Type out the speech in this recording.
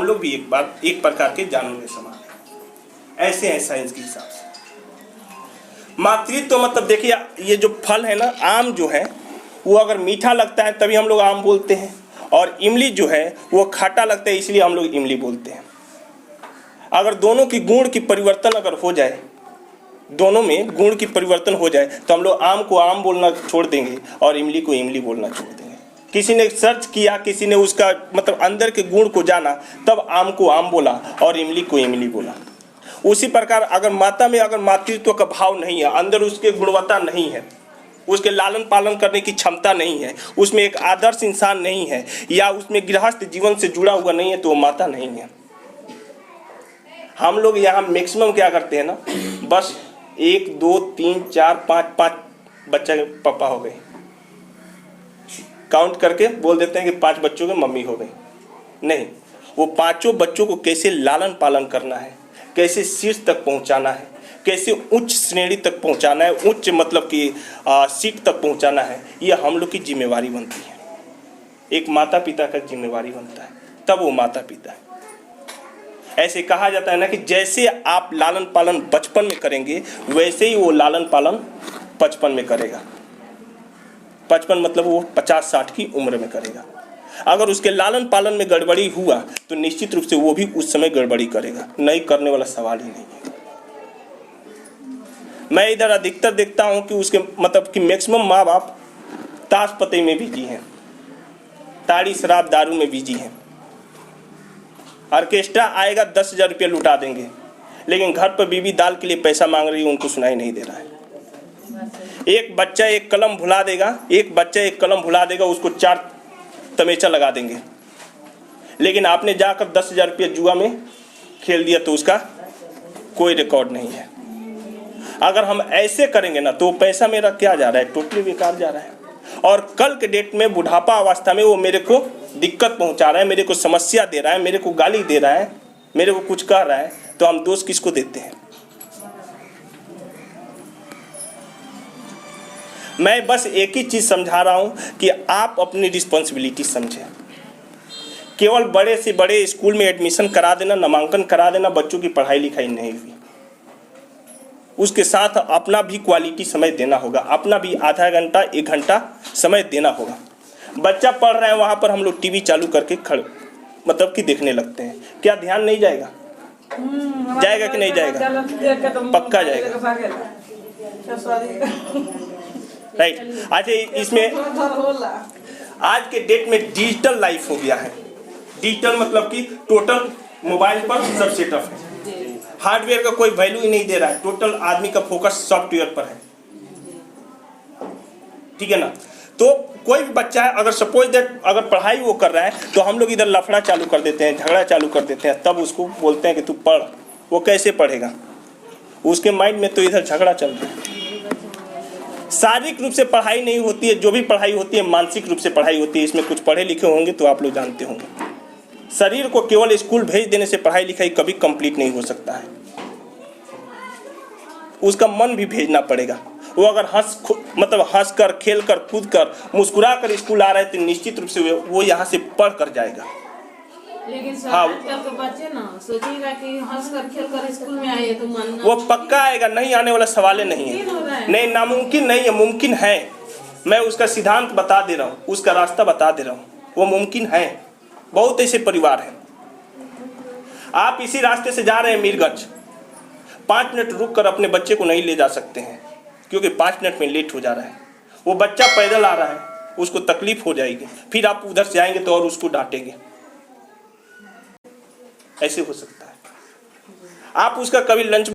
लोग भी एक प्रकार के जानवर के समान हैं। ऐसे हैं साइंस के हिसाब से। मातृत्व तो मतलब देखिए, ये जो फल है ना, आम जो है वो अगर मीठा लगता है तभी हम लोग आम बोलते हैं, और इमली जो है वो खट्टा लगता है इसलिए हम लोग इमली बोलते हैं। अगर दोनों की गुण की परिवर्तन अगर हो जाए, दोनों में गुण की परिवर्तन हो जाए तो हम लोग आम को आम बोलना छोड़ देंगे और इमली को इमली बोलना छोड़ देंगे। किसी ने सर्च किया, किसी ने उसका मतलब अंदर के गुण को जाना, तब आम को आम बोला और इमली को इमली बोला। उसी प्रकार अगर माता में अगर मातृत्व का भाव नहीं है, अंदर उसके गुणवत्ता नहीं है, उसके लालन पालन करने की क्षमता नहीं है, उसमें एक आदर्श इंसान नहीं है, या उसमें गृहस्थ जीवन से जुड़ा हुआ नहीं है, तो वो माता नहीं है। हम लोग यहाँ मैक्सिमम क्या करते हैं ना, बस 1 2 3 4 5 बच्चा के पापा हो गए, काउंट करके बोल देते हैं कि 5 बच्चों के मम्मी हो गई। नहीं, वो 5 बच्चों को कैसे लालन पालन करना है, कैसे शीर्ष तक पहुंचाना है, कैसे उच्च श्रेणी तक पहुंचाना है, उच्च मतलब कि सीट तक पहुंचाना है, ये हम लोग की जिम्मेवारी बनती है। एक माता पिता का जिम्मेवारी बनता है, तब वो माता पिता है। ऐसे कहा जाता है ना कि जैसे आप लालन पालन बचपन में करेंगे, वैसे ही वो लालन पालन 55 में करेगा। 55 मतलब वो 50-60 की उम्र में करेगा। अगर उसके लालन पालन में गड़बड़ी हुआ तो निश्चित रूप से वो भी उस समय गड़बड़ी करेगा, नहीं करने वाला सवाल ही नहीं है। मैं इधर अधिकतर देखता हूं कि उसके मतलब कि मैक्सिमम माँ बाप ताश पते में बिजी हैं, ताड़ी शराब दारू में बिजी हैं। ऑर्केस्ट्रा आएगा 10,000 रुपये लुटा देंगे, लेकिन घर पर बीवी दाल के लिए पैसा मांग रही है, उनको सुनाई नहीं दे रहा है। एक बच्चा एक कलम भुला देगा, उसको 4 तमेचा लगा देंगे, लेकिन आपने जाकर 10,000 रुपये जुआ में खेल दिया तो उसका कोई रिकॉर्ड नहीं है। अगर हम ऐसे करेंगे ना तो पैसा मेरा क्या जा रहा है, टोटली बेकार जा रहा है। और कल के डेट में बुढ़ापा अवस्था में वो मेरे को दिक्कत पहुंचा रहा है, मेरे को समस्या दे रहा है, मेरे को गाली दे रहा है, मेरे को कुछ कह रहा है, तो हम दोष किसको देते हैं? मैं बस एक ही चीज समझा रहा हूं कि आप अपनी रिस्पॉन्सिबिलिटी समझें। केवल बड़े से बड़े स्कूल में एडमिशन करा देना, नामांकन करा देना, बच्चों की पढ़ाई लिखाई नहीं हुई। उसके साथ अपना भी क्वालिटी समय देना होगा, अपना भी आधा घंटा 1 घंटा समय देना होगा। बच्चा पढ़ रहा है, वहाँ पर हम लोग टीवी चालू करके मतलब कि देखने लगते हैं, क्या ध्यान नहीं जाएगा? जाएगा कि नहीं जाएगा? पक्का जाएगा, राइट। अच्छा, इसमें आज के डेट में डिजिटल लाइफ हो गया है। डिजिटल मतलब कि टोटल मोबाइल पर सब सेटअप है, हार्डवेयर का कोई वैल्यू ही नहीं दे रहा है, टोटल आदमी का फोकस सॉफ्टवेयर पर है, ठीक है ना। तो कोई भी बच्चा है, अगर सपोज दैट अगर पढ़ाई वो कर रहा है तो हम लोग इधर लफड़ा चालू कर देते हैं, झगड़ा चालू कर देते हैं, तब उसको बोलते हैं कि तू पढ़। वो कैसे पढ़ेगा? उसके माइंड में तो इधर झगड़ा चल रहा है। शारीरिक रूप से पढ़ाई नहीं होती है, जो भी पढ़ाई होती है मानसिक रूप से पढ़ाई होती है। इसमें कुछ पढ़े लिखे होंगे तो आप लोग जानते होंगे। शरीर को केवल स्कूल भेज देने से पढ़ाई लिखाई कभी कंप्लीट नहीं हो सकता है, उसका मन भी भेजना पड़ेगा। वो अगर हंस कर, खेल कर, कूद कर, मुस्कुरा कर स्कूल आ रहे थे, निश्चित रूप से वो यहाँ से पढ़ कर जाएगा। लेकिन सर आजकल के बच्चे ना सोचेगा कि हंस कर खेल कर स्कूल में आए तो मन, वो पक्का आएगा, नहीं आने वाला सवाल नहीं है। नहीं, नामुमकिन नहीं है, मुमकिन है। मैं उसका सिद्धांत बता दे रहा हूँ, उसका रास्ता बता दे रहा हूँ, वो मुमकिन है। बहुत ऐसे परिवार हैं, आप इसी रास्ते से जा रहे हैं मीरगंज, 5 मिनट रुक कर अपने बच्चे को नहीं ले जा सकते हैं, क्योंकि 5 मिनट में लेट हो जा रहा है। वो बच्चा पैदल आ रहा है, उसको तकलीफ हो जाएगी, फिर आप उधर से आएंगे तो और उसको डांटेंगे। ऐसे हो सकता है। आप उसका कभी लंच